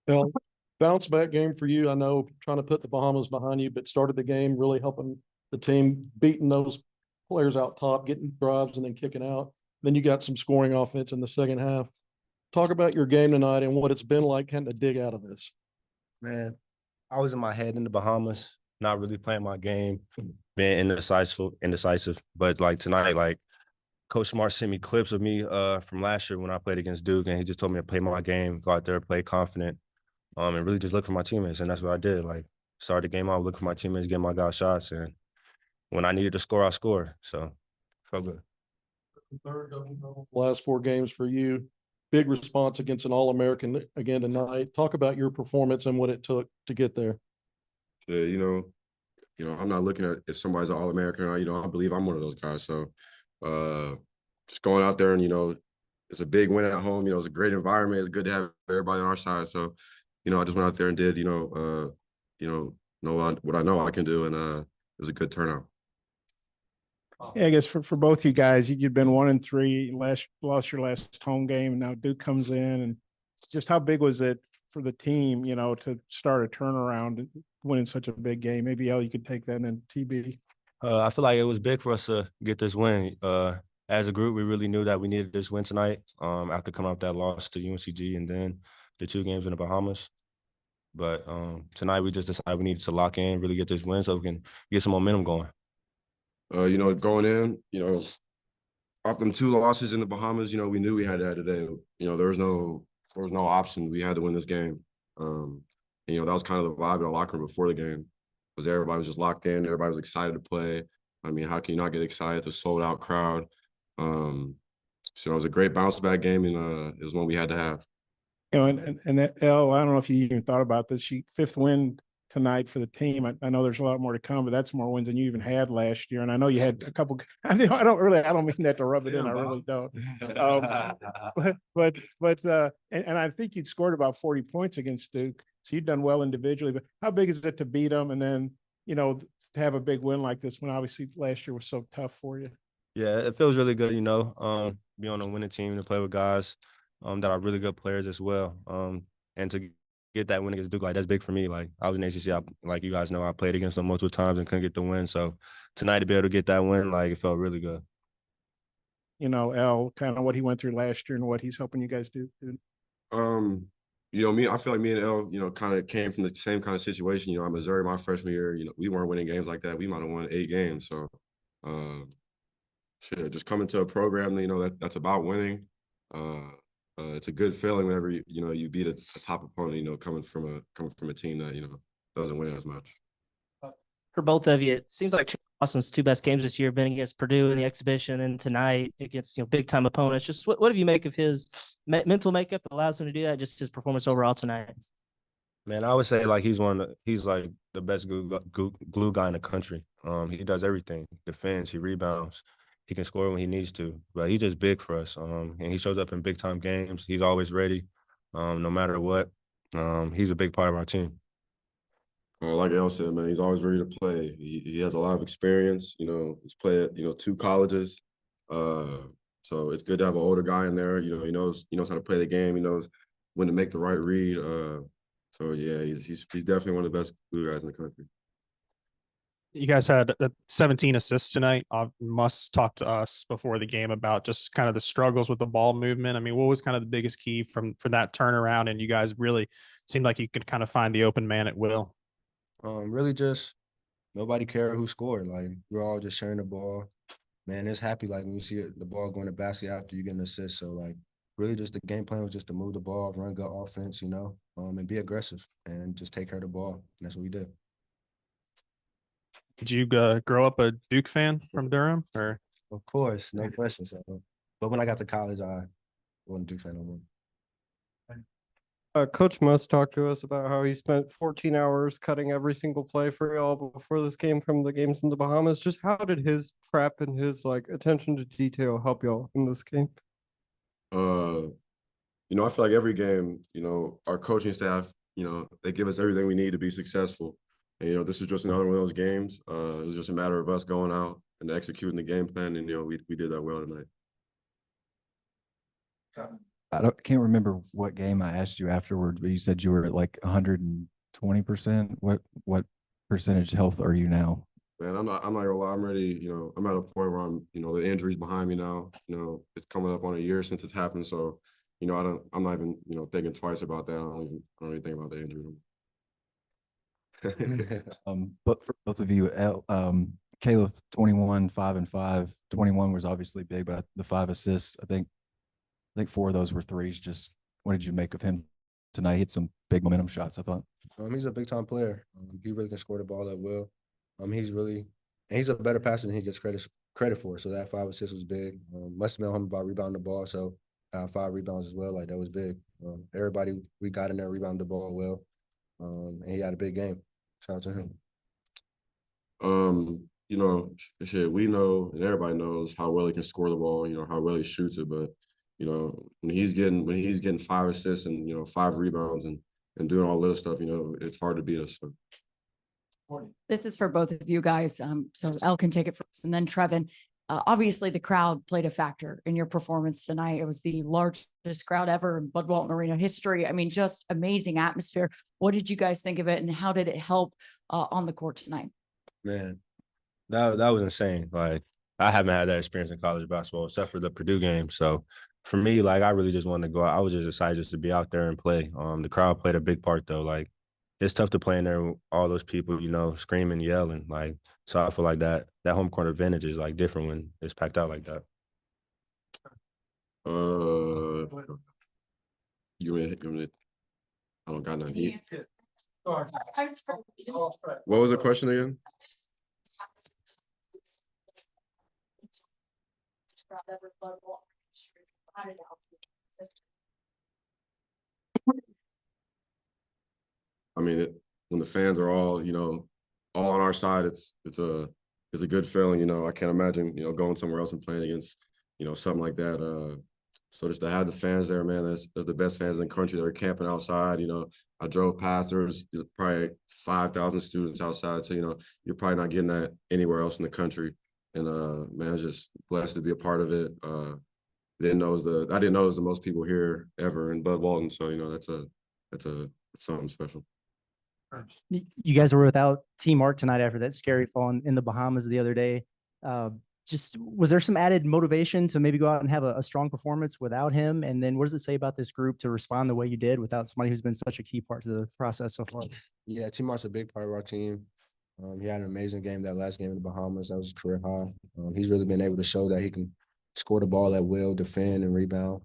Well, bounce back game for you. I know trying to put the Bahamas behind you, but started the game really helping the team, beating those players out top, getting drives and then kicking out. Then you got some scoring offense in the second half. Talk about your game tonight and what it's been like kind of dig out of this. Man, I was in my head in the Bahamas, not really playing my game, being indecisive. But like tonight, like Coach Smart sent me clips of me from last year when I played against Duke, and he just told me to play my game, go out there, play confident, and really just look for my teammates. And that's what I did. Like started the game out, look for my teammates, get my guys shots, and when I needed to score, I scored. So felt good. Third double-double last four games for you. Big response against an All-American again tonight. Talk about your performance and what it took to get there. Yeah, I'm not looking at if somebody's an All-American or not. I believe I'm one of those guys. So just going out there and, it's a big win at home. It's a great environment. It's good to have everybody on our side. So, I just went out there and did, know what I know I can do. And it was a good turnout. Yeah, I guess for both you guys, you've been 1-3, lost your last home game, and now Duke comes in. And just how big was it for the team, to start a turnaround and winning such a big game? Maybe you could take that, and then TB. I feel like it was big for us to get this win. As a group, we really knew that we needed this win tonight after coming off that loss to UNCG and then the 2 games in the Bahamas. But tonight we just decided we needed to lock in, really get this win so we can get some momentum going. Going in, off them 2 losses in the Bahamas, we knew we had to have today. There was no option. We had to win this game. That was kind of the vibe in the locker room before the game, was everybody was just locked in. Everybody was excited to play. I mean, how can you not get excited? It's a sold-out crowd. So it was a great bounce-back game, and it was one we had to have. And that, I don't know if you even thought about this. 5th win tonight for the team. I know there's a lot more to come, but that's more wins than you even had last year. And I know you had a couple. I don't mean that to rub it in. I really don't. And I think you'd scored about 40 points against Duke, so you've done well individually. But how big is it to beat them and then to have a big win like this when obviously last year was so tough for you? Yeah, it feels really good, be on a winning team to play with guys that are really good players as well. And to get that win against Duke, like that's big for me. Like I was in ACC, like you guys know, I played against them multiple times and couldn't get the win. So tonight to be able to get that win, like it felt really good. El, kind of what he went through last year and what he's helping you guys do. I feel like me and El, kind of came from the same kind of situation. Missouri, my freshman year, we weren't winning games like that. We might have won 8 games. So, just coming to a program, that's about winning. It's a good feeling whenever you beat a top opponent. Coming from a team that doesn't win as much. For both of you, it seems like Austin's 2 best games this year have been against Purdue in the exhibition and tonight against big time opponents. Just what do you make of his mental makeup that allows him to do that? Just his performance overall tonight. Man, I would say like he's like the best glue guy in the country. He does everything: defends, he rebounds, he can score when he needs to. But he's just big for us, and he shows up in big time games. He's always ready, no matter what. He's a big part of our team. Like El said, man, he's always ready to play. He has a lot of experience. He's played at 2 colleges. So it's good to have an older guy in there. He knows how to play the game. He knows when to make the right read. So yeah, he's definitely one of the best glue guys in the country. You guys had 17 assists tonight. Must talk to us before the game about just kind of the struggles with the ball movement. I mean, what was kind of the biggest key for that turnaround? And you guys really seemed like you could kind of find the open man at will. Really just nobody cared who scored. Like we're all just sharing the ball. Man, it's happy like when you see the ball going to basket after you get an assist. So like really just the game plan was just to move the ball, run good offense, and be aggressive and just take care of the ball. And that's what we did. Did you grow up a Duke fan from Durham? Or of course, no question. So, but when I got to college, I wasn't a Duke fan no more. Coach Muss talked to us about how he spent 14 hours cutting every single play for y'all before this game from the games in the Bahamas. Just how did his prep and his attention to detail help y'all in this game? I feel like every game, our coaching staff, they give us everything we need to be successful. And, this is just another one of those games. It was just a matter of us going out and executing the game plan. And, we did that well tonight. can't remember what game I asked you afterwards, but you said you were at like 120%. What percentage health are you now? Man, I'm not gonna lie, I'm ready, I'm at a point where the injury's behind me now. It's coming up on a year since it's happened. So, I'm not even, thinking twice about that. I don't even think about the injury. But for both of you, Caleb, 21, 5 and 5. 21 was obviously big, but the 5 assists, I think 4 of those were threes. Just what did you make of him tonight? He hit some big momentum shots, I thought. He's a big time player. He really can score the ball at will. He's a better passer than he gets credit for. So that 5 assists was big. Must have been him about rebounding the ball. So 5 rebounds as well. Like that was big. Everybody we got in there rebounded the ball well. And he had a big game. Shout out to him. Shit, we know and everybody knows how well he can score the ball, how well he shoots it. But, when he's getting 5 assists and, 5 rebounds and doing all this stuff, it's hard to beat us. So. This is for both of you guys. So Elle can take it first and then Trevon. Obviously the crowd played a factor in your performance tonight. It was the largest crowd ever in Bud Walton Arena history. I mean, just amazing atmosphere. What did you guys think of it and how did it help on the court tonight? Man, that was insane. Like I haven't had that experience in college basketball except for the Purdue game. So for me, like I really just wanted to go out. I was just excited just to be out there and play. The crowd played a big part though. Like it's tough to play in there with all those people, screaming, yelling. Like so I feel like that home court advantage is like different when it's packed out like that. I don't got none heat. What was the question again? I mean, when the fans are all, all on our side, it's a good feeling. I can't imagine, going somewhere else and playing against, something like that. So just to have the fans there, man, that's the best fans in the country. They're camping outside. I drove past. There's probably 5,000 students outside. So you're probably not getting that anywhere else in the country. And man, I was just blessed to be a part of it. I didn't know it was the most people here ever in Bud Walton. So that's something special. You guys were without T Mark tonight after that scary fall in the Bahamas the other day. Just was there some added motivation to maybe go out and have a strong performance without him? And then what does it say about this group to respond the way you did without somebody who's been such a key part to the process so far? Yeah, T Mark's a big part of our team. He had an amazing game that last game in the Bahamas. That was a career high. He's really been able to show that he can score the ball at will, defend, and rebound.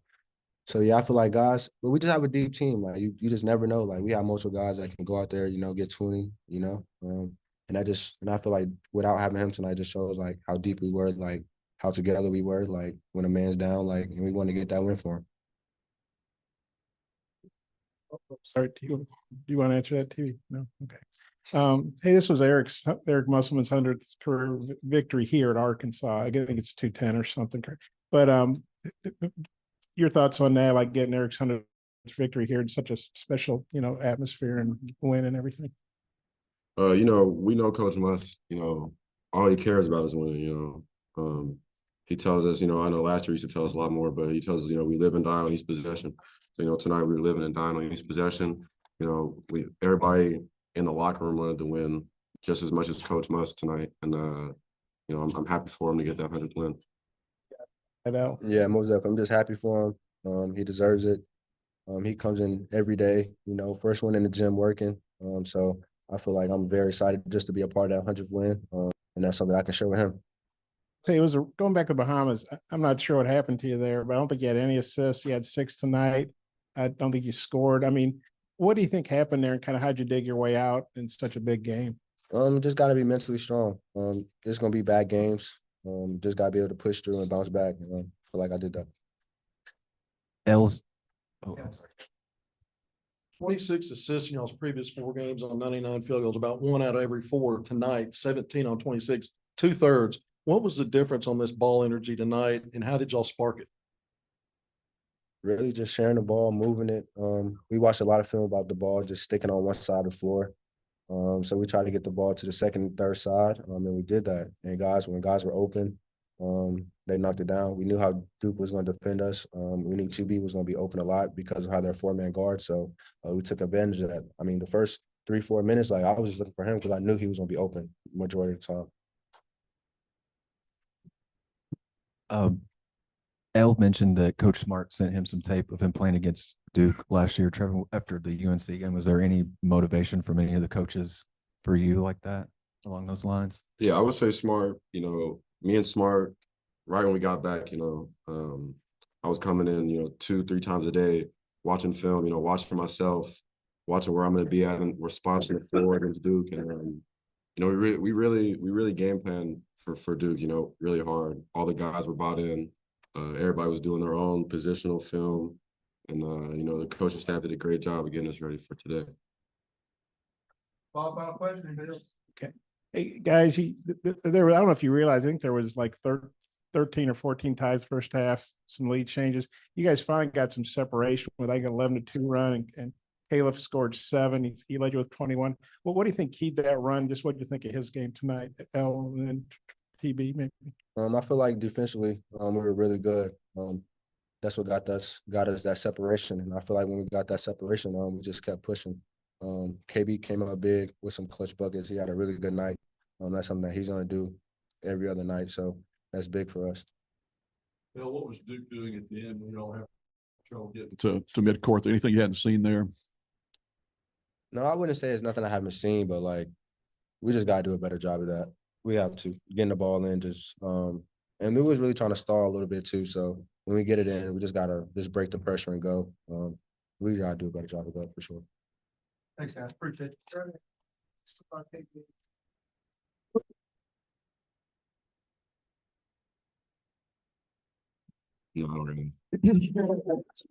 So, yeah, I feel like guys, but we just have a deep team. Like, you just never know. Like, we have multiple guys that can go out there, get 20, and I feel like without having him tonight just shows, like, how deep we were, like, how together we were, like, when a man's down, like, and we want to get that win for him. Sorry, do you want to answer that, TV? No? Okay. Hey, this was Eric Musselman's 100th career victory here at Arkansas. I think it's 210 or something. But your thoughts on that, like getting Eric's 100th victory here in such a special, atmosphere and win and everything? We know Coach Muss, all he cares about is winning, he tells us, I know last year he used to tell us a lot more, but he tells us, we live and die on each possession. So, tonight we're living and dying on each possession. Everybody in the locker room wanted to win just as much as Coach Muss tonight. And, I'm happy for him to get that 100th win. I know. Yeah, most definitely. I'm just happy for him. He deserves it. He comes in every day, first one in the gym working. So I feel like I'm very excited just to be a part of that 100th win. And that's something I can share with him. Hey, going back to the Bahamas. I'm not sure what happened to you there, but I don't think you had any assists. You had 6 tonight. I don't think you scored. I mean, what do you think happened there and kind of how'd you dig your way out in such a big game? Just got to be mentally strong. There's going to be bad games. Just got to be able to push through and bounce back. I feel like I did that. Ellis. 26 assists in y'all's previous 4 games on 99 field goals, about 1 out of every 4 tonight, 17 on 26, 2/3. What was the difference on this ball energy tonight, and how did y'all spark it? Really just sharing the ball, moving it. We watched a lot of film about the ball just sticking on one side of the floor. So we tried to get the ball to the second and third side, and we did that. And when guys were open, They knocked it down. We knew how Duke was going to defend us. We knew 2B was going to be open a lot because of how they're 4-man guard. So we took advantage of that. I mean, the first 3-4 minutes, like I was just looking for him because I knew he was going to be open majority of the time. El mentioned that Coach Smart sent him some tape of him playing against Duke last year. Trevor, after the UNC game, was there any motivation from any of the coaches for you like that along those lines? Yeah, I would say Smart, me and Smart, right when we got back, I was coming in, 2-3 times a day, watching film, watching for myself, watching where I'm going to be at in response to the floor against Duke. And, we really game plan for Duke, really hard. All the guys were bought in. Everybody was doing their own positional film. And, the coaching staff did a great job of getting us ready for today. Okay. Hey, guys, there were, I don't know if you realize, I think there was like 13 or 14 ties first half, some lead changes. You guys finally got some separation with like 11-2 run, and Caleb scored 7. He led you with 21. Well, what do you think keyed that run? Just what do you think of his game tonight, L and then TB maybe? I feel like defensively, we were really good. That's what got us that separation. And I feel like when we got that separation, we just kept pushing. KB came out big with some clutch buckets. He had a really good night. That's something that he's going to do every other night. So that's big for us. Bill, what was Duke doing at the end when y'all have trouble getting to midcourt? Anything you hadn't seen there? No, I wouldn't say it's nothing I haven't seen, but like we just got to do a better job of that. We have to getting the ball in, and we was really trying to stall a little bit too. So when we get it in, we just gotta break the pressure and go. We gotta do a better job of that for sure. Thanks, guys. Appreciate it. No, I don't really.